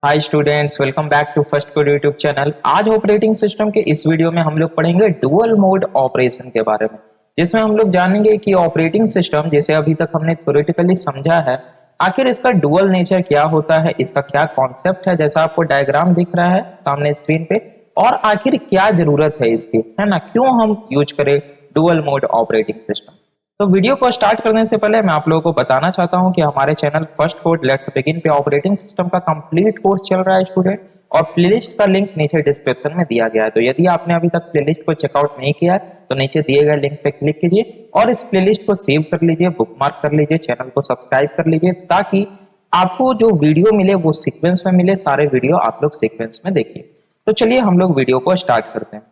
Hi students, welcome back to first code YouTube channel. आज operating system के इस video में हम लोग पढ़ेंगे डुअल मोड ऑपरेशन के बारे में, जिसमें हम लोग जानेंगे कि ऑपरेटिंग सिस्टम जैसे अभी तक हमने थ्योरेटिकली समझा है, आखिर इसका डुअल नेचर क्या होता है, इसका क्या कॉन्सेप्ट है, जैसा आपको डायग्राम दिख रहा है सामने स्क्रीन पे, और आखिर क्या जरूरत है इसकी, है ना, क्यों हम यूज करें डुअल मोड ऑपरेटिंग सिस्टम। तो वीडियो को स्टार्ट करने से पहले मैं आप लोगों को बताना चाहता हूं कि हमारे channel first code let's begin पे ऑपरेटिंग सिस्टम का कंप्लीट कोर्स चल रहा है स्टूडेंट, और प्लेलिस्ट का लिंक नीचे डिस्क्रिप्शन में दिया गया है। तो यदि आपने अभी तक प्लेलिस्ट को चेकआउट नहीं किया है तो नीचे दिए गए लिंक पे क्लिक कीजिए और इस प्लेलिस्ट को सेव कर लीजिए, बुकमार्क कर लीजिए, चैनल को सब्सक्राइब कर लीजिए, ताकि आपको जो वीडियो मिले वो सीक्वेंस में मिले, सारे वीडियो आप लोग सीक्वेंस में देखिए। तो चलिए हम लोग वीडियो को स्टार्ट करते हैं।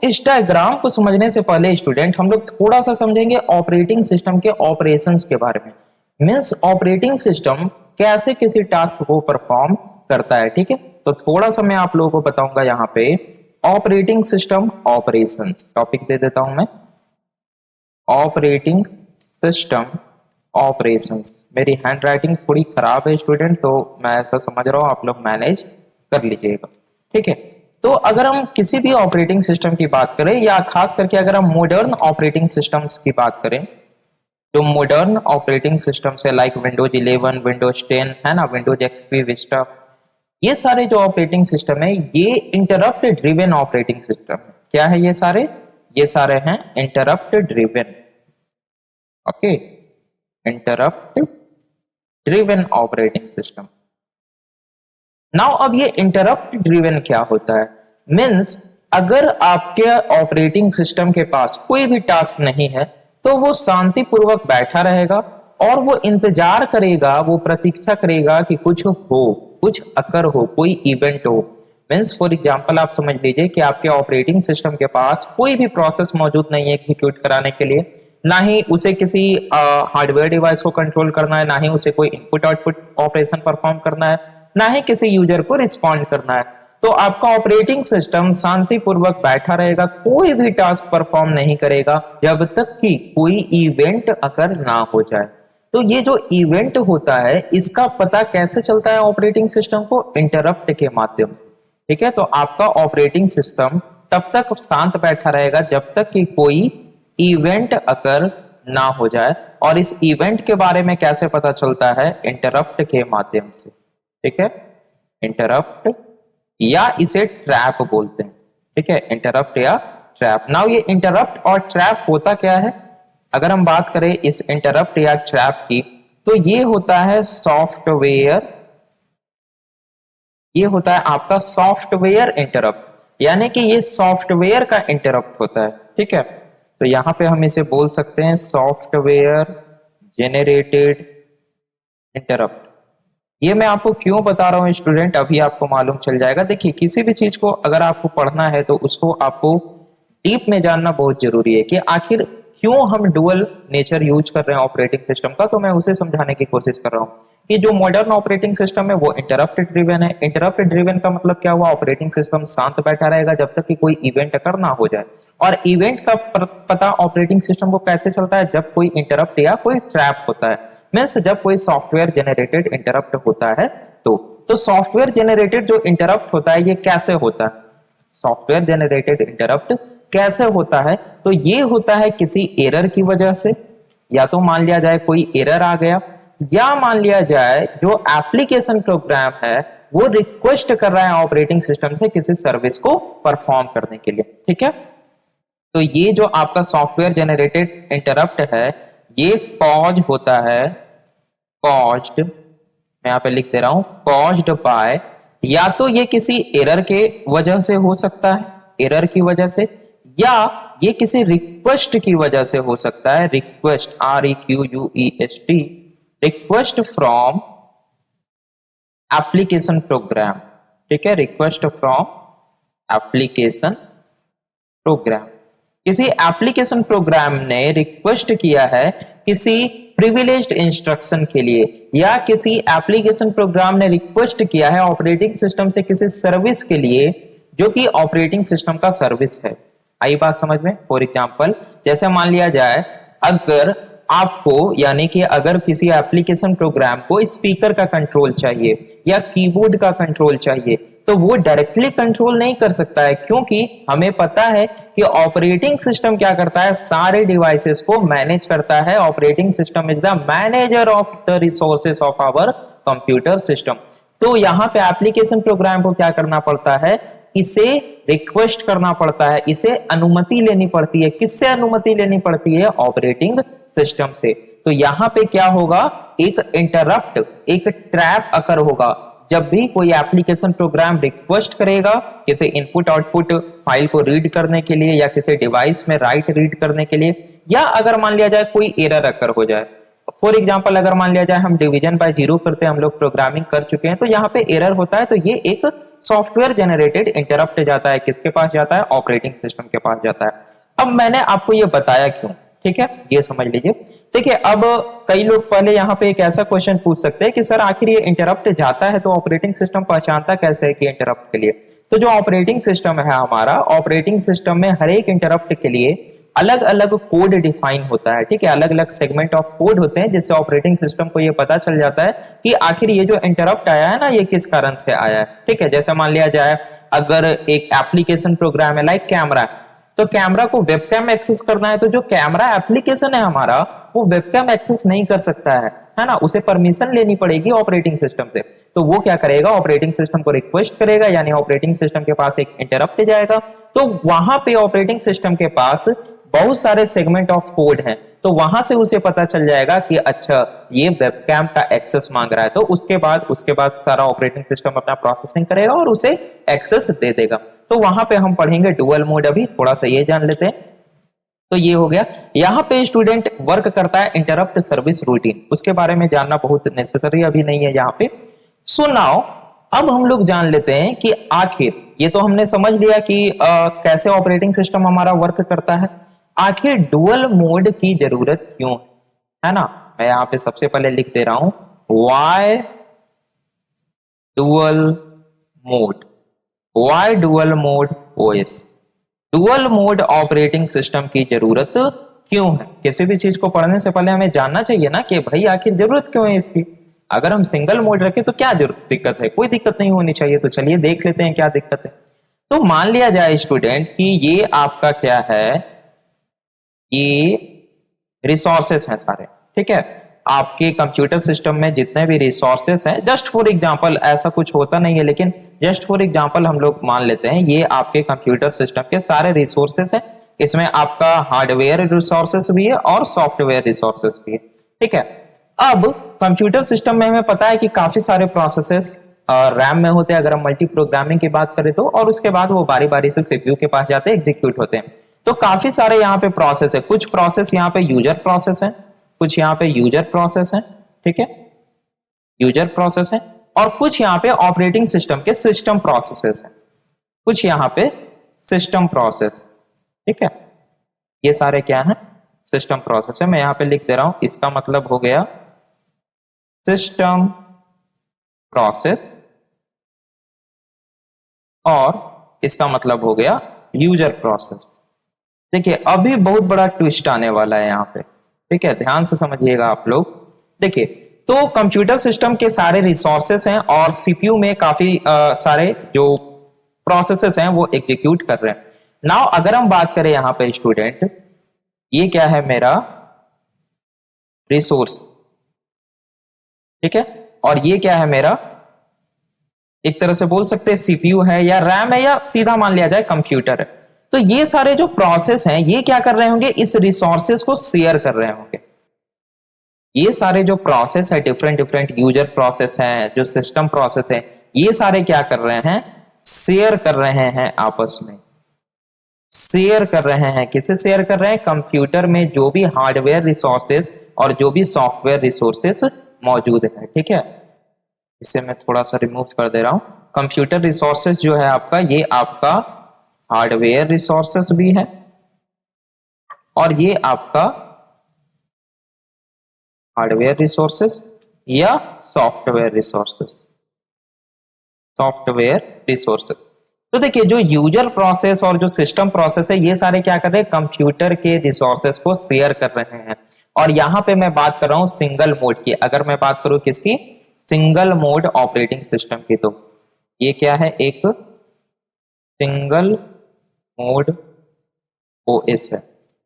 इस डायग्राम को समझने से पहले स्टूडेंट हम लोग थोड़ा सा समझेंगे ऑपरेटिंग सिस्टम के ऑपरेशंस के बारे में। मींस ऑपरेटिंग सिस्टम कैसे किसी टास्क को परफॉर्म करता है, ठीक है। तो थोड़ा सा मैं आप लोगों को बताऊंगा यहाँ पे ऑपरेटिंग सिस्टम ऑपरेशंस, टॉपिक दे देता हूं मैं, ऑपरेटिंग सिस्टम ऑपरेशंस। मेरी हैंड राइटिंग थोड़ी खराब है स्टूडेंट, तो मैं ऐसा समझ रहा हूं आप लोग मैनेज कर लीजिएगा, ठीक है। तो अगर हम किसी भी ऑपरेटिंग सिस्टम की बात करें, या खास करके अगर हम मॉडर्न ऑपरेटिंग सिस्टम्स की बात करें, जो मॉडर्न ऑपरेटिंग सिस्टम है लाइक विंडोज 11, विंडोज 10 है ना, विंडोज एक्सपी, विस्टा, ये सारे जो ऑपरेटिंग सिस्टम है ये इंटरप्ट ड्रिवन ऑपरेटिंग सिस्टम है। क्या है ये सारे हैं interrupt driven, okay, interrupt driven operating system. Now अब ये इंटरप्ट ड्रिवन क्या होता है? मींस अगर आपके ऑपरेटिंग सिस्टम के पास कोई भी टास्क नहीं है तो वो शांतिपूर्वक बैठा रहेगा और वो इंतजार करेगा, वो प्रतीक्षा करेगा कि कुछ हो, कुछ अकर हो, कोई इवेंट हो। मींस फॉर एग्जांपल आप समझ लीजिए कि आपके ऑपरेटिंग सिस्टम के पास कोई भी प्रोसेस मौजूद नहीं है एग्जीक्यूट कराने के लिए, ना ही उसे किसी हार्डवेयर डिवाइस को कंट्रोल करना है, ना ही उसे कोई इनपुट आउटपुट ऑपरेशन परफॉर्म करना है, ना ही किसी यूजर को रिस्पॉन्ड करना है। तो आपका ऑपरेटिंग सिस्टम शांतिपूर्वक बैठा रहेगा, कोई भी टास्क परफॉर्म नहीं करेगा जब तक कि कोई इवेंट अगर ना हो जाए। तो ये जो इवेंट होता है इसका पता कैसे चलता है ऑपरेटिंग सिस्टम को? इंटरप्ट के माध्यम से, ठीक है। तो आपका ऑपरेटिंग सिस्टम तब तक शांत बैठा रहेगा जब तक कि कोई इवेंट अगर ना हो जाए, और इस इवेंट के बारे में कैसे पता चलता है? इंटरप्ट के माध्यम से, ठीक है। इंटरप्ट या इसे ट्रैप बोलते हैं, ठीक है, इंटरप्ट या ट्रैप। नाउ ये इंटरप्ट और ट्रैप होता क्या है? अगर हम बात करें इस इंटरप्ट या ट्रैप की, तो ये होता है सॉफ्टवेयर, ये होता है आपका सॉफ्टवेयर इंटरप्ट, यानी कि ये सॉफ्टवेयर का इंटरप्ट होता है, ठीक है। तो यहां पे हम इसे बोल सकते हैं सॉफ्टवेयर जेनरेटेड इंटरप्ट। ये मैं आपको क्यों बता रहा हूं स्टूडेंट, अभी आपको मालूम चल जाएगा। देखिए, किसी भी चीज को अगर आपको पढ़ना है तो उसको आपको डीप में जानना बहुत जरूरी है कि आखिर क्यों हम डुअल नेचर यूज कर रहे हैं ऑपरेटिंग सिस्टम का। तो मैं उसे समझाने की कोशिश कर रहा हूं कि जो मॉडर्न ऑपरेटिंग सिस्टम है वो इंटरप्ट ड्रिवन है। इंटरप्ट ड्रिवन का मतलब क्या हुआ? ऑपरेटिंग सिस्टम शांत बैठा रहेगा जब तक कि कोई इवेंट अकर ना हो जाए। और इवेंट का पता ऑपरेटिंग सिस्टम को कैसे चलता है? जब कोई इंटरप्ट या कोई ट्रैप होता है, मींस जब कोई सॉफ्टवेयर जेनरेटेड इंटरप्ट होता है। तो सॉफ्टवेयर जेनरेटेड जो इंटरप्ट होता है ये कैसे होता है? सॉफ्टवेयर जेनरेटेड इंटरप्ट कैसे होता है? तो ये होता है किसी एरर की वजह से, या तो मान लिया जाए कोई एरर आ गया, या मान लिया जाए जो एप्लीकेशन प्रोग्राम है वो रिक्वेस्ट कर रहा है ऑपरेटिंग सिस्टम से किसी सर्विस को परफॉर्म करने के लिए, ठीक है। तो ये जो आपका सॉफ्टवेयर जेनरेटेड इंटरप्ट है ये कॉज होता है, कॉज्ड, मैं यहां पे लिख दे रहा हूं, कॉज्ड बाय, या तो ये किसी एरर के वजह से हो सकता है, एरर की वजह से, या ये किसी रिक्वेस्ट की वजह से हो सकता है। Request, REQUEST, request from application program, ठीक है, रिक्वेस्ट फ्रॉम एप्लीकेशन प्रोग्राम। किसी एप्लीकेशन प्रोग्राम ने रिक्वेस्ट किया है किसी प्रिविलेज्ड इंस्ट्रक्शन के लिए, या किसी एप्लीकेशन प्रोग्राम ने रिक्वेस्ट किया है ऑपरेटिंग सिस्टम से किसी सर्विस के लिए जो कि ऑपरेटिंग सिस्टम का सर्विस है। आई बात समझ में? फॉर एग्जांपल जैसे मान लिया जाए अगर आपको यानी कि अगर किसी एप्लीकेशन प्रोग्राम को स्पीकर का कंट्रोल चाहिए या कीबोर्ड का कंट्रोल चाहिए तो वो डायरेक्टली कंट्रोल नहीं कर सकता है, क्योंकि हमें पता है कि ऑपरेटिंग सिस्टम क्या करता है, सारे डिवाइसेस को मैनेज करता है। Operating system is the manager of the resources of our computer system. तो यहाँ पे एप्लीकेशन प्रोग्राम को क्या करना पड़ता है, इसे रिक्वेस्ट करना पड़ता है, इसे अनुमति लेनी पड़ती है। किससे अनुमति लेनी पड़ती है? ऑपरेटिंग सिस्टम से। तो यहाँ पे क्या होगा, एक इंटरप्ट, एक ट्रैप अकर होगा जब भी कोई एप्लीकेशन प्रोग्राम रिक्वेस्ट करेगा किसी इनपुट आउटपुट फाइल को रीड करने के लिए या किसी डिवाइस में राइट रीड करने के लिए, या अगर मान लिया जाए कोई एरर अकर हो जाए। फॉर एग्जांपल अगर मान लिया जाए हम डिवीजन बाय जीरो करते हैं, हम लोग प्रोग्रामिंग कर चुके हैं, तो यहाँ पे एरर होता है, तो ये एक सॉफ्टवेयर जनरेटेड इंटरप्ट जाता है। किसके पास जाता है? ऑपरेटिंग सिस्टम के पास जाता है। अब मैंने आपको ये बताया क्यों, ठीक है, ये समझ लीजिए। देखिए अब कई लोग पहले यहाँ पे एक ऐसा क्वेश्चन पूछ सकते हैं कि सर आखिर ये इंटरप्ट जाता है तो ऑपरेटिंग सिस्टम पहचानता कैसे है कि इंटरप्ट के लिए? तो जो ऑपरेटिंग सिस्टम है हमारा, ऑपरेटिंग सिस्टम में हर एक इंटरप्ट के लिए अलग अलग कोड डिफाइन होता है, ठीक है, अलग अलग सेगमेंट ऑफ कोड होते हैं, जिससे ऑपरेटिंग सिस्टम को ये पता चल जाता है कि आखिर ये जो इंटरप्ट आया है ना, ये किस कारण से आया है। ठीक है, जैसे मान लिया जाए अगर एक एप्लीकेशन प्रोग्राम है लाइक कैमरा, तो कैमरा को वेबकैम एक्सेस करना है, तो जो कैमरा एप्लीकेशन है हमारा वो वेबकैम एक्सेस नहीं कर सकता है ना, उसे परमिशन लेनी पड़ेगी ऑपरेटिंग सिस्टम से। तो वो क्या करेगा, ऑपरेटिंग सिस्टम को रिक्वेस्ट करेगा, यानी ऑपरेटिंग सिस्टम के पास एक इंटरप्ट जाएगा। तो वहां पे ऑपरेटिंग सिस्टम के पास बहुत सारे सेगमेंट ऑफ कोड हैं, तो वहां से उसे पता चल जाएगा कि अच्छा ये वेबकैम का एक्सेस मांग रहा है, तो उसके बाद सारा ऑपरेटिंग सिस्टम अपना प्रोसेसिंग करेगा और उसे एक्सेस दे देगा। तो वहां पे हम पढ़ेंगे डुअल मोड, अभी थोड़ा सा ये जान लेते हैं। तो ये हो गया। यहाँ पे स्टूडेंट वर्क करता है इंटरप्ट सर्विस रूटीन, उसके बारे में जानना बहुत नेसेसरी अभी नहीं है यहाँ पे। सो नाउ अब हम लोग जान लेते हैं कि आखिर ये तो हमने समझ लिया कि कैसे ऑपरेटिंग सिस्टम हमारा वर्क करता है, आखिर डुअल मोड की जरूरत क्यों है ना। मैं यहाँ पे सबसे पहले लिख दे रहा हूं why dual mode, why dual mode OS. Dual mode operating system की जरूरत क्यों है? किसी भी चीज को पढ़ने से पहले हमें जानना चाहिए ना कि भाई आखिर जरूरत क्यों है इसकी। अगर हम सिंगल मोड रखें तो क्या दिक्कत है? कोई दिक्कत नहीं होनी चाहिए। तो चलिए देख लेते हैं क्या दिक्कत है। तो मान लिया जाए स्टूडेंट कि ये आपका क्या है, ये रिसोर्सेस हैं सारे, ठीक है, आपके कंप्यूटर सिस्टम में जितने भी रिसोर्सेस हैं, जस्ट फॉर एग्जांपल, ऐसा कुछ होता नहीं है लेकिन जस्ट फॉर एग्जांपल हम लोग मान लेते हैं ये आपके कंप्यूटर सिस्टम के सारे रिसोर्सेस हैं। इसमें आपका हार्डवेयर रिसोर्सेस भी है और सॉफ्टवेयर रिसोर्सेस भी है, ठीक है। अब कंप्यूटर सिस्टम में हमें पता है कि काफी सारे प्रोसेसेस रैम में होते हैं, अगर हम मल्टी प्रोग्रामिंग की बात करें तो, और उसके बाद वो बारी बारी से सीपीयू के पास जाते हैं, एग्जीक्यूट होते हैं। तो काफी सारे यहाँ पे प्रोसेस है, कुछ प्रोसेस यहाँ पे यूजर प्रोसेस है, कुछ यहाँ पे यूजर प्रोसेस है, ठीक है, यूजर प्रोसेस है, और कुछ यहाँ पे ऑपरेटिंग सिस्टम के सिस्टम प्रोसेसेस है, कुछ यहाँ पे सिस्टम प्रोसेस, ठीक है। ये सारे क्या है? सिस्टम प्रोसेस है। मैं यहाँ पे लिख दे रहा हूं, इसका मतलब हो गया सिस्टम प्रोसेस और इसका मतलब हो गया यूजर प्रोसेस। देखिए अभी बहुत बड़ा ट्विस्ट आने वाला है यहाँ पे, ठीक है, ध्यान से समझिएगा आप लोग। देखिए तो कंप्यूटर सिस्टम के सारे रिसोर्सेस हैं और सीपीयू में काफी सारे जो प्रोसेसेस हैं वो एग्जीक्यूट कर रहे हैं। नाउ अगर हम बात करें यहाँ पे स्टूडेंट, ये क्या है मेरा रिसोर्स, ठीक है, और ये क्या है मेरा, एक तरह से बोल सकते हैं सीपीयू है या रैम है या सीधा मान लिया जाए कंप्यूटर है। तो ये सारे जो प्रोसेस हैं ये क्या कर रहे होंगे, इस रिसोर्सेस को शेयर कर रहे होंगे। ये सारे जो प्रोसेस है, डिफरेंट डिफरेंट यूजर प्रोसेस हैं, जो सिस्टम प्रोसेस है, ये सारे क्या कर रहे हैं, शेयर कर रहे हैं आपस में, शेयर कर रहे हैं। किसे शेयर कर रहे हैं? कंप्यूटर में जो भी हार्डवेयर रिसोर्सेस और जो भी सॉफ्टवेयर रिसोर्सेस मौजूद है, ठीक है। इसे मैं थोड़ा सा रिमूव कर दे रहा हूं। कंप्यूटर रिसोर्सेस जो है आपका, ये आपका हार्डवेयर रिसोर्सेस भी है और ये आपका हार्डवेयर रिसोर्सेस या सॉफ्टवेयर रिसोर्सेस, सॉफ्टवेयर रिसोर्सेस। तो देखिए जो यूजर प्रोसेस और जो सिस्टम प्रोसेस है, ये सारे क्या कर रहे हैं, कंप्यूटर के रिसोर्सेस को शेयर कर रहे हैं। और यहां पे मैं बात कर रहा हूं सिंगल मोड की। अगर मैं बात करूं किसकी, सिंगल मोड ऑपरेटिंग सिस्टम की, तो ये क्या है, एक सिंगल मोड ओएस है।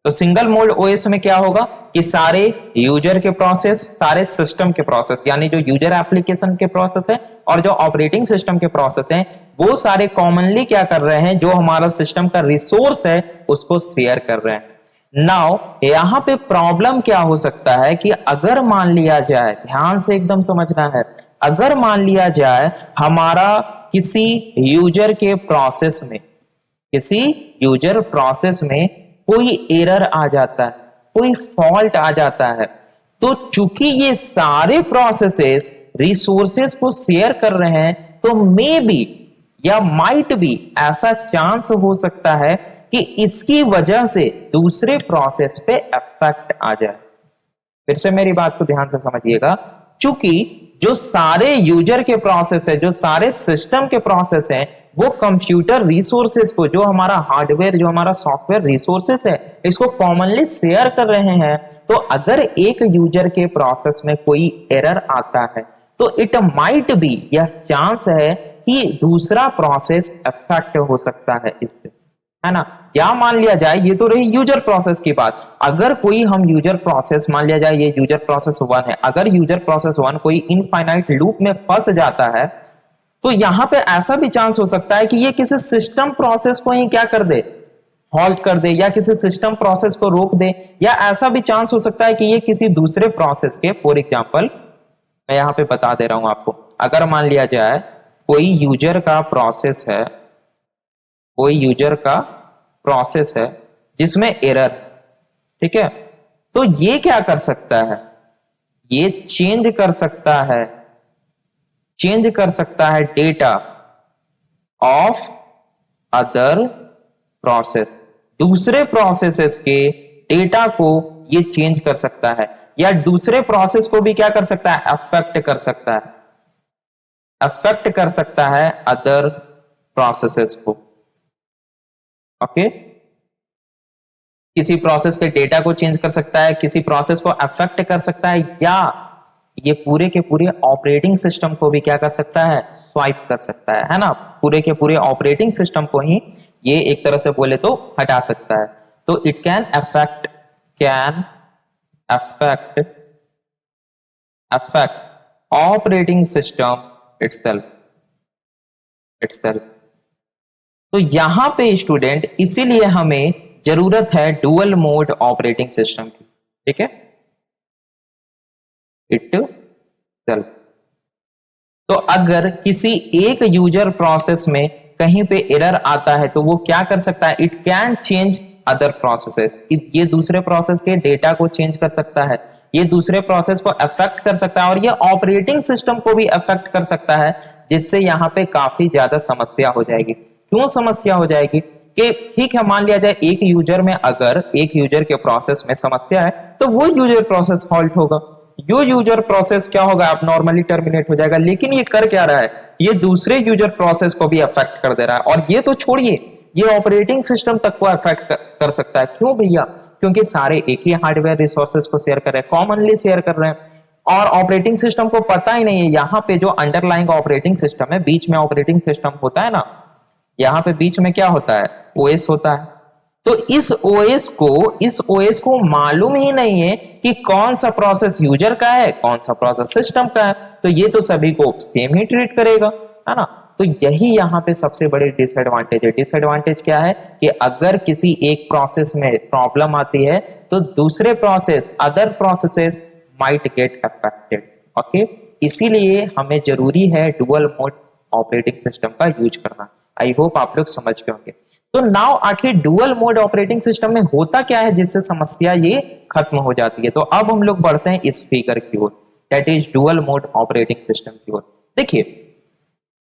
तो सिंगल मोड ओएस में क्या होगा कि सारे यूजर के प्रोसेस, सारे सिस्टम के प्रोसेस, यानी जो यूजर एप्लीकेशन के प्रोसेस है और जो ऑपरेटिंग सिस्टम के प्रोसेस हैं, वो सारे कॉमनली क्या कर रहे हैं, जो हमारा सिस्टम का रिसोर्स है उसको शेयर कर रहे हैं। नाउ यहां पे प्रॉब्लम क्या हो सकता है कि अगर मान लिया जाए, ध्यान से एकदम समझना है, अगर मान लिया जाए हमारा किसी यूजर के प्रोसेस में, किसी यूजर प्रोसेस में कोई एरर आ जाता है, कोई फॉल्ट आ जाता है, तो चूंकि ये सारे प्रोसेसेस रिसोर्सेस को शेयर कर रहे हैं, तो मे बी या माइट बी ऐसा चांस हो सकता है कि इसकी वजह से दूसरे प्रोसेस पे इफेक्ट आ जाए। फिर से मेरी बात को ध्यान से समझिएगा, चूंकि जो सारे यूजर के प्रोसेस है, जो सारे सिस्टम के प्रोसेस हैं, वो कंप्यूटर रिसोर्सेज को, जो हमारा हार्डवेयर, जो हमारा सॉफ्टवेयर रिसोर्सेज है, इसको कॉमनली शेयर कर रहे हैं। तो अगर एक यूजर के प्रोसेस में कोई एरर आता है, तो इट माइट बी, यह चांस है कि दूसरा प्रोसेस अफेक्ट हो सकता है इससे, है ना। क्या मान लिया जाए, ये तो रही यूजर प्रोसेस की बात, अगर कोई हम यूजर प्रोसेस, मान लिया जाए ये यूजर प्रोसेस 1 है, अगर यूजर प्रोसेस 1 कोई इनफाइनाइट लूप में फंस जाता है, तो यहां पे ऐसा भी चांस हो सकता है कि ये किसी सिस्टम प्रोसेस को ही क्या कर दे, हॉल्ट कर दे, या किसी सिस्टम प्रोसेस को रोक दे, या ऐसा भी चांस हो सकता है कि ये किसी दूसरे प्रोसेस के, फॉर एग्जांपल मैं यहां पे बता दे रहा हूं आपको, अगर मान लिया जाए कोई यूजर का प्रोसेस है, कोई यूजर का प्रोसेस है जिसमें एरर, ठीक है, तो ये क्या कर सकता है, ये चेंज कर सकता है, चेंज कर सकता है डेटा ऑफ अदर प्रोसेस, दूसरे प्रोसेसेस के डेटा को ये चेंज कर सकता है, या दूसरे प्रोसेस को भी क्या कर सकता है, अफेक्ट कर सकता है, अफेक्ट कर सकता है अदर प्रोसेसेस को। ओके, किसी प्रोसेस के डेटा को चेंज कर सकता है, किसी प्रोसेस को अफेक्ट कर सकता है, या ये पूरे के पूरे ऑपरेटिंग सिस्टम को भी क्या कर सकता है, स्वाइप कर सकता है ना, पूरे के पूरे ऑपरेटिंग सिस्टम को ही ये एक तरह से बोले तो हटा सकता है। तो it can affect, operating system itself. तो यहां पे स्टूडेंट इसीलिए हमें जरूरत है डुअल मोड ऑपरेटिंग सिस्टम की, ठीक है, इटसेल्फ। तो अगर किसी एक यूजर प्रोसेस में कहीं पे एरर आता है, तो वो क्या कर सकता है, it can change other processes, ये दूसरे प्रोसेस के डेटा को चेंज कर सकता है, ये दूसरे प्रोसेस को अफेक्ट कर सकता है, और ये ऑपरेटिंग सिस्टम को भी अफेक्ट कर सकता है, जिससे यहां पे काफी ज्यादा समस्या हो जाएगी। क्यों समस्या हो जाएगी कि ठीक है, मान लिया जाए एक यूजर में, अगर एक यूजर के प्रोसेस में समस्या है, तो वो यूजर प्रोसेस हॉल्ट होगा, यो यूजर प्रोसेस क्या होगा, अब नॉर्मली टर्मिनेट हो जाएगा। लेकिन ये कर क्या रहा है, ये दूसरे यूजर प्रोसेस को भी अफेक्ट कर दे रहा है, और ये तो छोड़िए, ये ऑपरेटिंग सिस्टम तक को अफेक्ट कर सकता है। क्यों भैया, क्योंकि सारे एक ही हार्डवेयर रिसोर्सेज को शेयर कर रहे हैं, कॉमनली शेयर कर रहे हैं, और ऑपरेटिंग सिस्टम को पता ही नहीं है यहाँ पे जो अंडरलाइंग ऑपरेटिंग सिस्टम है, बीच में ऑपरेटिंग सिस्टम होता है ना, यहाँ पे बीच में क्या होता है, ओएस होता है। तो इस ओएस को मालूम ही नहीं है कि कौन सा प्रोसेस यूजर का है, कौन सा प्रोसेस सिस्टम का है, तो ये तो सभी को सेम ही ट्रीट करेगा, है ना। तो यही यहाँ पे सबसे बड़ी डिसएडवांटेज है। डिसएडवांटेज क्या है कि अगर किसी एक प्रोसेस में प्रॉब्लम आती है, तो दूसरे process, other processes might get affected. Okay, इसीलिए हमें जरूरी है डुअल मोड ऑपरेटिंग सिस्टम का यूज करना। आई होप आप लोग समझ गए होंगे। तो नाउ आखिर डुअल मोड ऑपरेटिंग सिस्टम में होता क्या है जिससे समस्या ये खत्म हो जाती है। तो अब हम लोग बढ़ते हैं इस फिगर की ओर, that is dual mode operating system की ओर। देखिए,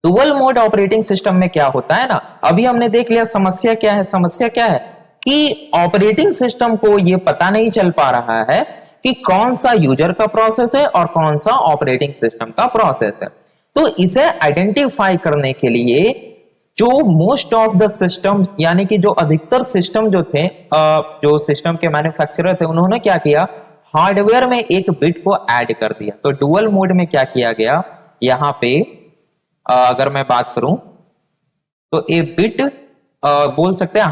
डुअल मोड ऑपरेटिंग सिस्टम में क्या होता है ना, अभी हमने देख लिया समस्या क्या है। समस्या क्या है कि ऑपरेटिंग सिस्टम को ये पता नहीं चल पा रहा है कि कौन सा यूजर का प्रोसेस है और कौन सा ऑपरेटिंग सिस्टम का प्रोसेस है। तो इसे आइडेंटिफाई करने के लिए जो मोस्ट ऑफ द सिस्टम, यानी कि जो अधिकतर सिस्टम जो थे, जो सिस्टम के मैन्युफैक्चरर थे, उन्होंने क्या किया, हार्डवेयर में एक बिट को ऐड कर दिया। तो डुअल मोड में क्या किया गया, यहां पे अगर मैं बात करूं तो ए बिट बोल सकते हैं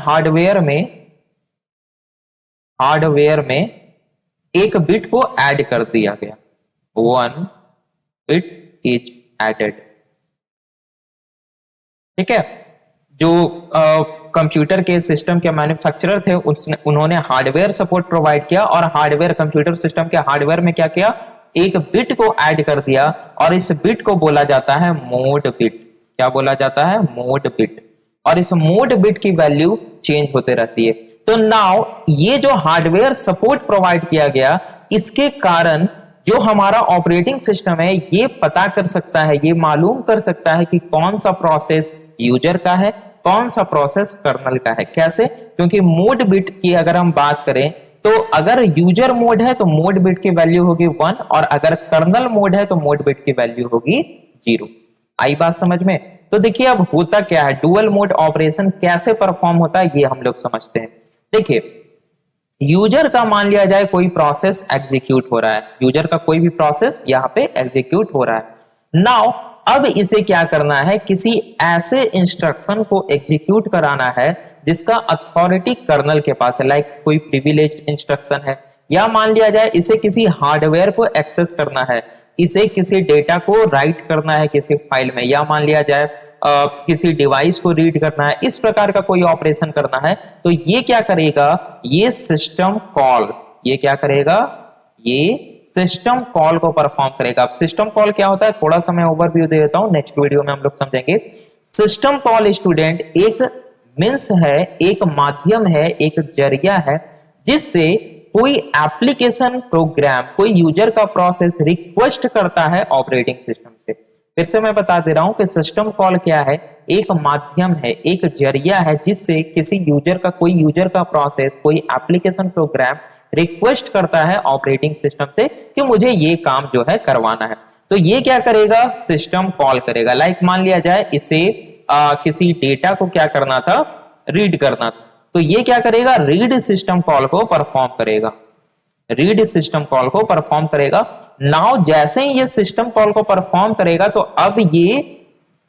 हार्डवेयर में एक बिट को ऐड कर दिया गया, 1 बिट इज एडेड। ठीक है, जो कंप्यूटर के सिस्टम के मैन्युफैक्चरर थे उन्होंने हार्डवेयर सपोर्ट प्रोवाइड किया और हार्डवेयर कंप्यूटर सिस्टम के हार्डवेयर में क्या किया, एक बिट को ऐड कर दिया और इस बिट को बोला जाता है मोड बिट। क्या बोला जाता है, मोड बिट। और इस मोड बिट की वैल्यू चेंज होते रहती है। तो नाउ ये जो हार्डवेयर सपोर्ट प्रोवाइड किया गया, इसके कारण जो हमारा ऑपरेटिंग सिस्टम है ये पता कर सकता है, ये मालूम कर सकता है कि कौन सा प्रोसेस यूजर का है, कौन सा प्रोसेस कर्नल का है। कैसे, क्योंकि मोड बिट की अगर हम बात करें तो अगर यूजर मोड है तो मोड बिट की वैल्यू होगी 1 और अगर कर्नल मोड है तो मोड बिट की वैल्यू होगी 0। आई बात समझ में? तो देखिए अब होता क्या है, डुअल मोड ऑपरेशन कैसे परफॉर्म होता है ये हम लोग समझते हैं। देखिए, यूजर का मान लिया जाए कोई प्रोसेस एग्जीक्यूट हो रहा है, यूजर का कोई भी प्रोसेस यहां पे एग्जीक्यूट हो रहा है। नाउ अब इसे क्या करना है, किसी ऐसे इंस्ट्रक्शन को एग्जीक्यूट कराना है जिसका अथॉरिटी कर्नल के पास है, लाइक कोई प्रिविलेज्ड इंस्ट्रक्शन है, या मान लिया जाए इसे किसी हार्डवेयर को एक्सेस करना है, इसे किसी डेटा को राइट करना है किसी फाइल में, या मान लिया जाए किसी डिवाइस को रीड करना है, इस प्रकार का कोई ऑपरेशन करना है। तो ये क्या करेगा, ये सिस्टम कॉल, ये क्या करेगा, ये सिस्टम कॉल को परफॉर्म करेगा। अब सिस्टम कॉल क्या होता है, थोड़ा सा मैं ओवरव्यू दे देता हूं, नेक्स्ट वीडियो में हम लोग समझेंगे। सिस्टम कॉल स्टूडेंट एक मीन्स है, एक माध्यम है, एक जरिया है जिससे कोई एप्लीकेशन प्रोग्राम, कोई यूजर का प्रोसेस रिक्वेस्ट करता है ऑपरेटिंग सिस्टम से। फिर से मैं बता दे रहा हूं कि सिस्टम कॉल क्या है, एक माध्यम है, एक जरिया है जिससे किसी यूजर का, कोई यूजर का प्रोसेस, कोई एप्लीकेशन प्रोग्राम रिक्वेस्ट करता है ऑपरेटिंग सिस्टम से कि मुझे ये काम जो है करवाना है। तो ये क्या करेगा, सिस्टम कॉल करेगा। लाइक मान लिया जाए इसे किसी डेटा को क्या करना था, रीड करना था, तो ये क्या करेगा, रीड सिस्टम कॉल को परफॉर्म करेगा, रीड सिस्टम कॉल को परफॉर्म करेगा। नाउ जैसे ही ये सिस्टम कॉल को परफॉर्म करेगा तो अब ये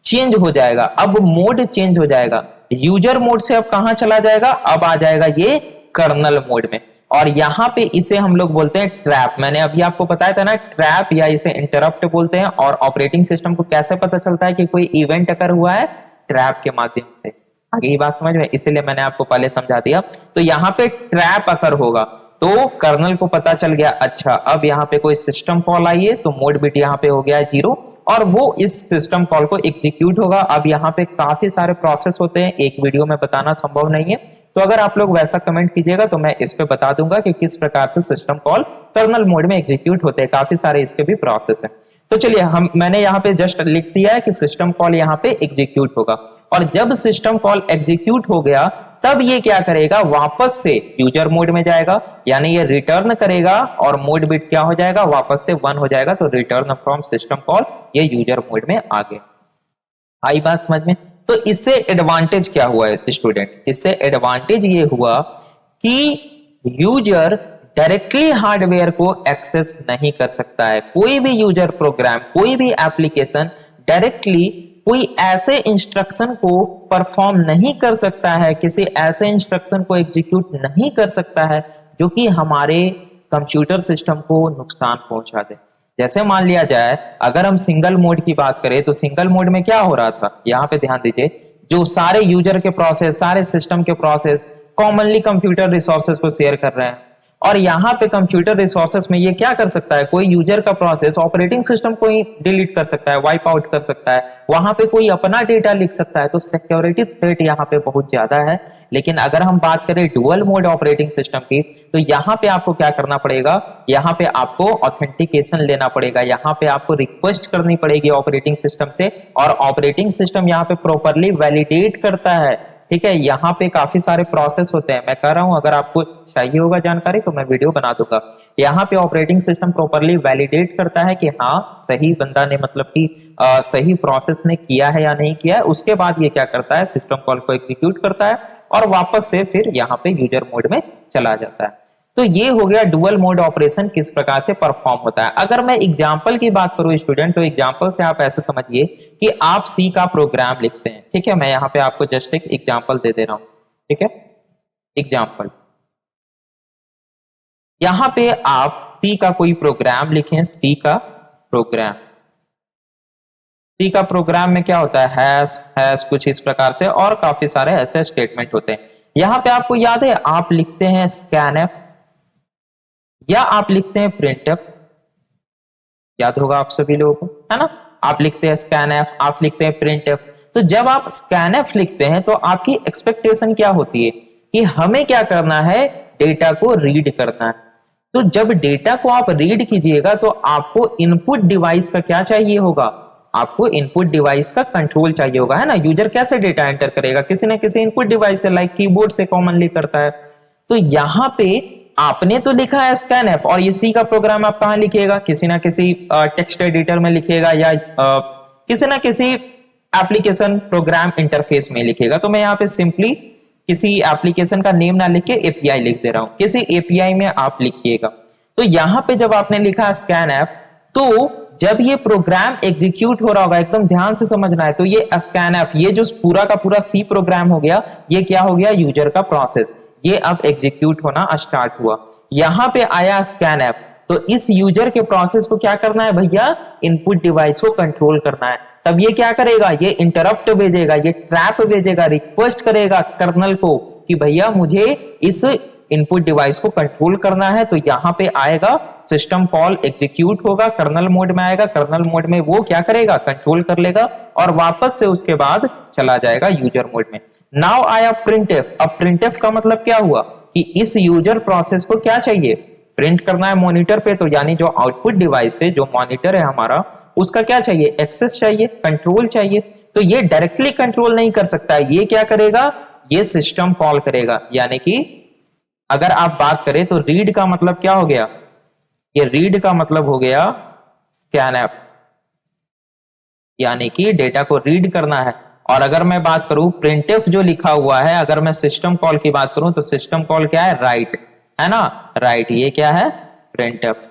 चेंज हो जाएगा, अब मोड चेंज हो जाएगा, यूजर मोड से अब कहां चला जाएगा, अब आ जाएगा ये कर्नल मोड में। और यहां पे इसे हम लोग बोलते हैं ट्रैप। मैंने अभी आपको बताया था ना, ट्रैप या इसे इंटरप्ट बोलते हैं। और ऑपरेटिंग सिस्टम को कैसे पता चलता है कि कोई इवेंट अकर हुआ है, ट्रैप के माध्यम से। आगे ये बात समझ में, इसीलिए मैंने आपको पहले समझा दिया। तो यहां पे ट्रैप अकर होगा तो कर्नल को पता चल गया, अच्छा अब यहाँ पे कोई सिस्टम कॉल आई है तो मोड बिट यहाँ पे हो गया है 0 और वो इस सिस्टम कॉल को एग्जीक्यूट होगा। अब यहाँ पे काफी सारे प्रोसेस होते हैं, एक वीडियो में बताना संभव नहीं है, तो अगर आप लोग वैसा कमेंट कीजिएगा तो मैं इस पे बता दूंगा कि किस प्रकार से सिस्टम कॉल कर्नल मोड में एग्जीक्यूट होते हैं। काफी सारे इसके भी प्रोसेस हैं। तो चलिए मैंने यहाँ पे जस्ट लिख दिया है कि सिस्टम कॉल यहाँ पे एग्जीक्यूट होगा और जब सिस्टम कॉल एग्जीक्यूट हो गया तब ये क्या करेगा, वापस से यूजर मोड में जाएगा, यानी ये रिटर्न करेगा और मोड बिट क्या हो जाएगा, वापस से 1 हो जाएगा। तो रिटर्न फ्रॉम सिस्टम कॉल, ये यूजर मोड में आ गया। आई बात समझ में? तो इससे एडवांटेज क्या हुआ है स्टूडेंट, इससे एडवांटेज ये हुआ कि यूजर डायरेक्टली हार्डवेयर को एक्सेस नहीं कर सकता है। कोई भी यूजर प्रोग्राम, कोई भी एप्लीकेशन डायरेक्टली कोई ऐसे इंस्ट्रक्शन को परफॉर्म नहीं कर सकता है, किसी ऐसे इंस्ट्रक्शन को एग्जीक्यूट नहीं कर सकता है जो कि हमारे कंप्यूटर सिस्टम को नुकसान पहुंचा दे। जैसे मान लिया जाए अगर हम सिंगल मोड की बात करें तो सिंगल मोड में क्या हो रहा था, यहां पे ध्यान दीजिए, जो सारे यूजर के प्रोसेस, सारे सिस्टम के प्रोसेस कॉमनली कंप्यूटर रिसोर्सेज को शेयर कर रहे हैं और यहाँ पे कंप्यूटर रिसोर्सेस में ये क्या कर सकता है, कोई यूजर का प्रोसेस ऑपरेटिंग सिस्टम को ही डिलीट कर सकता है, वाइप आउट कर सकता है, वहां पे कोई अपना डेटा लिख सकता है। तो सिक्योरिटी थ्रेट यहाँ पे बहुत ज्यादा है। लेकिन अगर हम बात करें डुअल मोड ऑपरेटिंग सिस्टम की तो यहाँ पे आपको क्या करना पड़ेगा, यहाँ पे आपको ऑथेंटिकेशन लेना पड़ेगा, यहाँ पे आपको रिक्वेस्ट करनी पड़ेगी ऑपरेटिंग सिस्टम से और ऑपरेटिंग सिस्टम यहाँ पे प्रॉपरली वैलिडेट करता है। ठीक है, यहाँ पे काफी सारे प्रोसेस होते हैं, मैं कह रहा हूं अगर आपको चाहिए होगा जानकारी तो मैं वीडियो बना दूंगा। यहाँ पे ऑपरेटिंग सिस्टम प्रॉपरली वैलिडेट करता है कि हाँ सही बंदा ने, मतलब कि सही प्रोसेस ने किया है या नहीं किया है। उसके बाद ये क्या करता है, सिस्टम कॉल को एग्जीक्यूट करता है और वापस से फिर यहाँ पे यूजर मोड में चला जाता है। तो ये हो गया डुअल मोड ऑपरेशन किस प्रकार से परफॉर्म होता है। अगर मैं एग्जांपल की बात करूं स्टूडेंट, तो एग्जांपल से आप ऐसे समझिए कि आप सी का प्रोग्राम लिखते हैं, ठीक है। मैं यहाँ पे आपको जस्ट एक एग्जांपल दे दे रहा हूं, ठीक है। एग्जांपल, यहां पे आप सी का कोई प्रोग्राम लिखें, सी का प्रोग्राम। सी का प्रोग्राम में क्या होता है, हैश हैश कुछ इस प्रकार से और काफी सारे ऐसे स्टेटमेंट होते हैं। यहां पे आपको याद है आप लिखते हैं स्कैनएफ या आप लिखते हैं प्रिंटएफ, याद होगा आप सभी लोगों को, है ना। आप लिखते हैं स्कैनएफ, आप लिखते हैं प्रिंटएफ। तो जब आप स्कैनएफ लिखते हैं तो आपकी एक्सपेक्टेशन क्या होती है कि हमें क्या करना है, डेटा को रीड करना है। तो जब डेटा को आप रीड कीजिएगा तो आपको इनपुट डिवाइस का क्या चाहिए होगा, आपको इनपुट डिवाइस का कंट्रोल चाहिए होगा, है ना। यूजर कैसे डेटा एंटर करेगा, किसी न किसी इनपुट डिवाइस से, लाइक कीबोर्ड से कॉमनली करता है। तो यहां पे आपने तो लिखा है स्कैनएफ, और ये सी का प्रोग्राम आप कहां लिखिएगा, किसी ना किसी टेक्स्ट एडिटर में लिखिएगा या किसी ना किसी एप्लीकेशन प्रोग्राम इंटरफेस में लिखिएगा। तो मैं यहाँ पे सिंपली किसी एप्लीकेशन का नेम ना लिख के एपीआई लिख दे रहा हूं, किसी एपीआई में आप लिखिएगा। तो यहां पे जब आपने लिखा स्कैनएफ, तो जब ये प्रोग्राम एग्जीक्यूट हो रहा होगा, एकदम ध्यान से समझना है, तो ये स्कैनएफ, ये जो पूरा का पूरा सी प्रोग्राम हो गया, ये क्या हो गया, यूजर का प्रोसेस, ये अब एग्जीक्यूट होना स्टार्ट हुआ। यहां पे आया स्कैनएफ, तो इस यूजर के प्रोसेस को क्या करना है भैया, इनपुट डिवाइस को कंट्रोल करना है। तब ये क्या करेगा, ये इंटरप्ट भेजेगा, ये ट्रैप भेजेगा, रिक्वेस्ट करेगा कर्नल को कि भैया मुझे इस इनपुट डिवाइस को कंट्रोल करना है। तो यहां पे आएगा सिस्टम कॉल एग्जीक्यूट होगा, कर्नल मोड में आएगा, कर्नल मोड में वो क्या करेगा, कंट्रोल कर लेगा और वापस से उसके बाद चला जाएगा यूजर मोड में। नाउ आया प्रिंटएफ। अब प्रिंटएफ का मतलब क्या हुआ कि इस यूजर प्रोसेस को क्या चाहिए, प्रिंट करना है मॉनिटर पे। तो यानी जो आउटपुट डिवाइस है, जो मॉनिटर है हमारा, उसका क्या चाहिए, एक्सेस चाहिए, कंट्रोल चाहिए। तो ये डायरेक्टली कंट्रोल नहीं कर सकता है, ये क्या करेगा, ये सिस्टम कॉल करेगा। यानी कि अगर आप बात करें तो रीड का मतलब क्या हो गया, ये रीड का मतलब हो गया स्कैनएफ, यानी कि डेटा को रीड करना है। और अगर मैं बात करूं प्रिंटएफ जो लिखा हुआ है, अगर मैं सिस्टम कॉल की बात करूं तो सिस्टम कॉल क्या है, राइट, है ना, राइट, ये क्या है, प्रिंटएफ।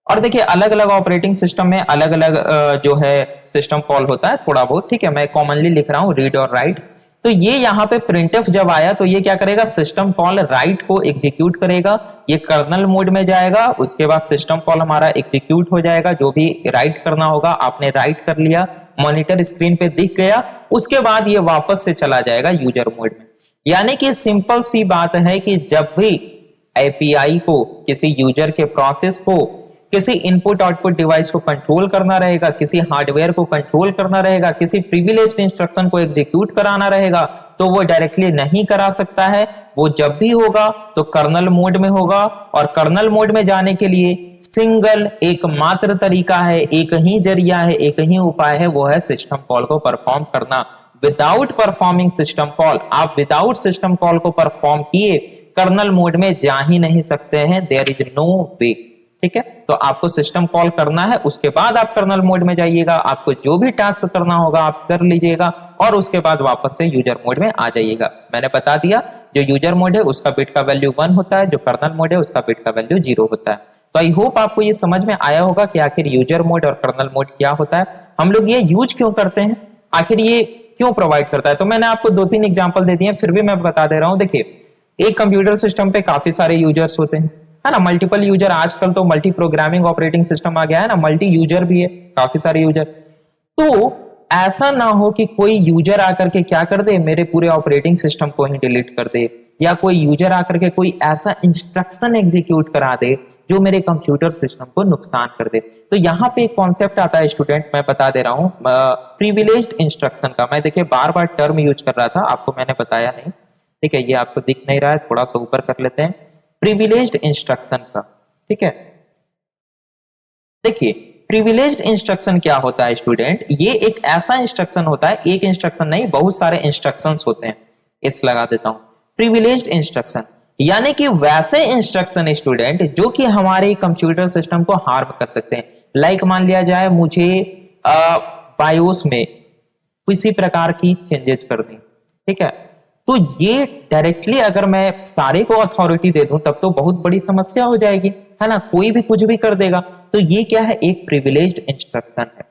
और देखिए अलग अलग ऑपरेटिंग सिस्टम में अलग अलग जो है सिस्टम कॉल होता है थोड़ा बहुत, ठीक है। मैं कॉमनली लिख रहा हूं रीड और राइट। तो ये यहाँ पे प्रिंटएफ जब आया तो ये क्या करेगा, सिस्टम कॉल राइट को एग्जीक्यूट करेगा, ये कर्नल मोड में जाएगा, उसके बाद सिस्टम कॉल हमारा एग्जीक्यूट हो जाएगा, जो भी राइट करना होगा आपने राइट कर लिया, मॉनिटर स्क्रीन पे दिख गया, उसके बाद ये वापस से चला जाएगा यूजर मोड में। यानी कि सिंपल सी बात है कि जब भी एपीआई को किसी यूजर के प्रोसेस को किसी इनपुट आउटपुट डिवाइस को कंट्रोल करना रहेगा, किसी हार्डवेयर को कंट्रोल करना रहेगा, किसी प्रिविलेज्ड इंस्ट्रक्शन को एग्जीक्यूट कराना रहेगा, तो वो डायरेक्टली नहीं करा सकता है। वो जब भी होगा तो कर्नल मोड में होगा, और कर्नल मोड में जाने के लिए सिंगल एकमात्र तरीका है, एक ही जरिया है, एक ही उपाय है, वो है सिस्टम कॉल को परफॉर्म करना। विदाउट परफॉर्मिंग सिस्टम कॉल, आप विदाउट सिस्टम कॉल को परफॉर्म किए कर्नल मोड में जा ही नहीं सकते हैं, देयर इज नो वे, ठीक है। तो आपको सिस्टम कॉल करना है, उसके बाद आप कर्नल मोड में जाइएगा, आपको जो भी टास्क करना होगा आप कर लीजिएगा, और उसके बाद वापस से यूजर मोड में आ जाइएगा। मैंने बता दिया जो यूजर मोड है उसका बिट का वैल्यू 1 होता है, जो कर्नल मोड है उसका बिट का वैल्यू 0 होता है। तो आई होप आपको ये समझ में आया होगा कि आखिर यूजर मोड और कर्नल मोड क्या होता है, हम लोग ये यूज क्यों करते हैं, आखिर ये क्यों प्रोवाइड करता है। तो मैंने आपको 2-3 एग्जांपल दे दिए, फिर भी मैं बता दे रहा हूं। देखिए एक कंप्यूटर सिस्टम पे काफी सारे यूजर्स होते हैं, है ना, मल्टीपल यूजर। आजकल तो मल्टी प्रोग्रामिंग ऑपरेटिंग सिस्टम आ गया है ना, मल्टी यूजर भी है, काफी सारे यूजर। तो ऐसा ना हो कि कोई यूजर आकर के क्या कर दे, मेरे पूरे ऑपरेटिंग सिस्टम को ही डिलीट कर दे, या कोई यूजर आकर के कोई ऐसा इंस्ट्रक्शन एग्जीक्यूट करा दे जो मेरे कंप्यूटर सिस्टम को नुकसान कर दे। तो यहाँ पे एक कॉन्सेप्ट आता है स्टूडेंट, मैं बता दे रहा हूं, प्रिविलेज्ड इंस्ट्रक्शन का। मैं देखिए बार बार टर्म यूज कर रहा था, आपको मैंने बताया नहीं, ठीक है, ये आपको दिख नहीं रहा है, थोड़ा सा ऊपर कर लेते हैं, प्रिविलेज्ड इंस्ट्रक्शन का, ठीक है। देखिए प्रिविलेज्ड इंस्ट्रक्शन क्या होता है स्टूडेंट, ये एक ऐसा इंस्ट्रक्शन होता है, एक इंस्ट्रक्शन नहीं बहुत सारे इंस्ट्रक्शंस होते हैं, इस लगा देता हूं, प्रिविलेज्ड इंस्ट्रक्शन यानी कि वैसे इंस्ट्रक्शन स्टूडेंट जो कि हमारे कंप्यूटर सिस्टम को हार्म कर सकते हैं। लाइक मान लिया जाए मुझे बायोस में किसी प्रकार की चेंजेस करनी, ठीक है, तो ये डायरेक्टली अगर मैं सारे को अथॉरिटी दे दूं तब तो बहुत बड़ी समस्या हो जाएगी, है ना, कोई भी कुछ भी कर देगा। तो ये क्या है, एक प्रिविलेज्ड इंस्ट्रक्शन है।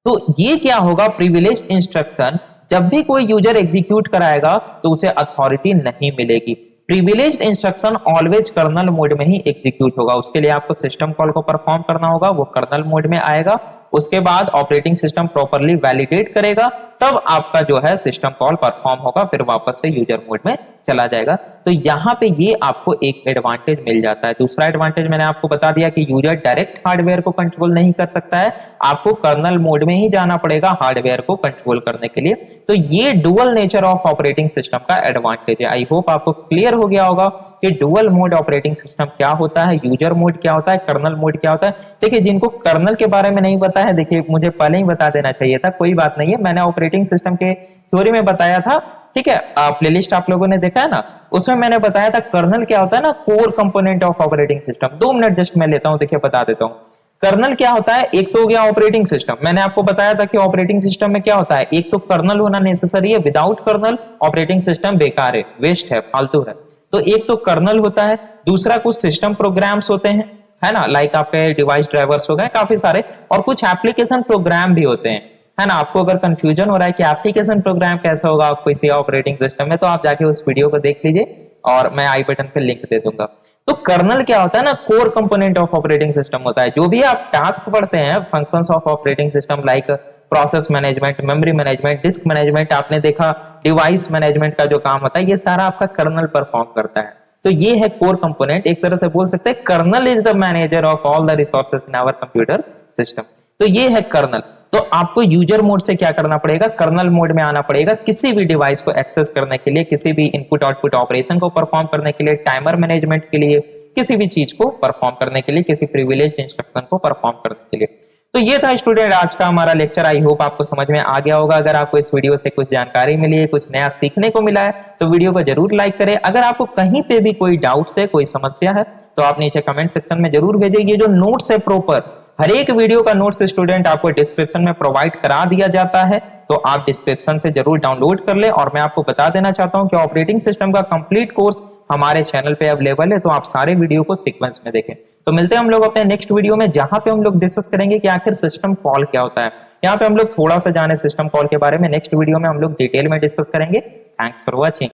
तो ये क्या होगा, प्रिविलेज्ड इंस्ट्रक्शन जब भी कोई यूजर एग्जीक्यूट कराएगा तो उसे अथॉरिटी नहीं मिलेगी। Privileged instruction always kernel mode में ही एग्जीक्यूट होगा। उसके लिए आपको सिस्टम कॉल को परफॉर्म करना होगा, वो कर्नल मोड में आएगा, उसके बाद ऑपरेटिंग सिस्टम प्रॉपर्ली वैलिडेट करेगा, तब आपका जो है सिस्टम कॉल परफॉर्म होगा, फिर वापस से यूजर मोड में चला जाएगा। तो यहाँ पे ये आपको एक एडवांटेज मिल जाता है। दूसरा एडवांटेज मैंने आपको बता दिया कि यूजर डायरेक्ट हार्डवेयर को कंट्रोल नहीं कर सकता है, आपको कर्नल मोड में ही जाना पड़ेगा हार्डवेयर को कंट्रोल करने के लिए। तो ये dual nature of operating system का एडवांटेज है। आई होप आपको क्लियर हो गया होगा कि डुअल मोड ऑपरेटिंग सिस्टम क्या होता है, यूजर मोड क्या होता है, कर्नल मोड क्या होता है। देखिए जिनको कर्नल के बारे में नहीं पता है, देखिए मुझे पहले ही बता देना चाहिए था, कोई बात नहीं है, मैंने ऑपरेटिंग सिस्टम के थ्योरी में बताया था, ठीक है, प्लेलिस्ट आप लोगों ने देखा है ना, उसमें मैंने बताया था कर्नल क्या होता है ना, core component of operating system. 2 minute just मैं लेता हूं, देखिए बता देता हूं। कर्नल क्या होता है, एक तो हो गया ऑपरेटिंग सिस्टम। मैंने आपको बताया था कि ऑपरेटिंग सिस्टम में क्या होता है, एक तो कर्नल होना नेसेसरी है, विदाउट कर्नल ऑपरेटिंग सिस्टम बेकार है, वेस्ट है, फालतू है। तो एक तो कर्नल होता है, दूसरा कुछ सिस्टम प्रोग्राम्स होते हैं, है ना, लाइक आपके डिवाइस ड्राइवर्स हो गए काफी सारे, और कुछ एप्लीकेशन प्रोग्राम भी होते हैं, है ना। आपको अगर कंफ्यूजन हो रहा है कि एप्लीकेशन प्रोग्राम कैसा होगा आपको किसी ऑपरेटिंग सिस्टम में, तो आप जाके उस वीडियो को देख लीजिए और मैं आई बटन पे लिंक दे दूंगा। तो कर्नल क्या होता है ना, core component of operating system होता है। जो भी आप टास्क पढ़ते हैं functions of operating system, like process management, memory management, disc management, आपने देखा डिवाइस मैनेजमेंट का जो काम होता है, ये सारा आपका कर्नल परफॉर्म करता है। तो ये है कोर कंपोनेंट। एक तरह से बोल सकते हैं kernel is the manager of all the resources in our computer system. तो ये है कर्नल। तो आपको यूजर मोड से क्या करना पड़ेगा, कर्नल मोड में आना पड़ेगा, किसी भी डिवाइस को एक्सेस करने के लिए, किसी भी इनपुट आउटपुट ऑपरेशन को परफॉर्म करने के लिए, टाइमर मैनेजमेंट के लिए, किसी भी चीज को परफॉर्म करने के लिए, किसी प्रिविलेज्ड इंस्ट्रक्शन को परफॉर्म करने के लिए। तो ये था स्टूडेंट आज का हमारा लेक्चर। आई होप आपको समझ में आ गया होगा। अगर आपको इस वीडियो से कुछ जानकारी मिली है, कुछ नया सीखने को मिला है, तो वीडियो को जरूर लाइक करें। अगर आपको कहीं पे भी कोई डाउट्स है, कोई समस्या है, तो आप नीचे कमेंट सेक्शन में जरूर भेजिए। ये जो नोट्स है प्रॉपर, हर एक वीडियो का नोट्स स्टूडेंट आपको डिस्क्रिप्शन में प्रोवाइड करा दिया जाता है, तो आप डिस्क्रिप्शन से जरूर डाउनलोड कर ले। और मैं आपको बता देना चाहता हूं कि ऑपरेटिंग सिस्टम का कंप्लीट कोर्स हमारे चैनल पे अवेलेबल है, तो आप सारे वीडियो को सीक्वेंस में देखें। तो मिलते हैं हम लोग अपने नेक्स्ट वीडियो में, जहां पे हम लोग डिस्कस करेंगे कि आखिर सिस्टम कॉल क्या होता है। यहाँ पे हम लोग थोड़ा सा जाने सिस्टम कॉल के बारे में, नेक्स्ट वीडियो में हम लोग डिटेल में डिस्कस करेंगे। Thanks for watching.